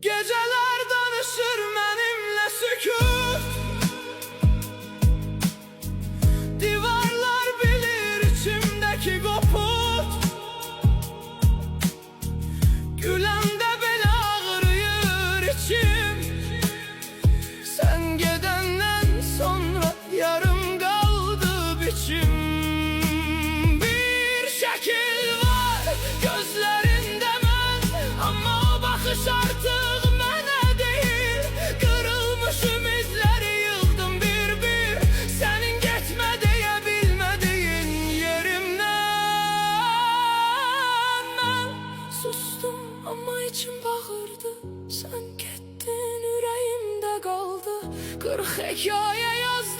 Geceler danışır benimle sükut, divarlar bilir içimdeki koput. Güləndə belə ağrıyır içim, sen gedenden sonra yarım kaldı biçim. Bir şekil var gözlerinde mən, ama o bakış artık mənə değil. Kırılmış ümidləri yıldım bir bir, senin geçme deyə bilmediğin yerimden. Ben sustum ama içim bağırdı, sen gittin yüreğimde kaldı. 40 hikaye yaz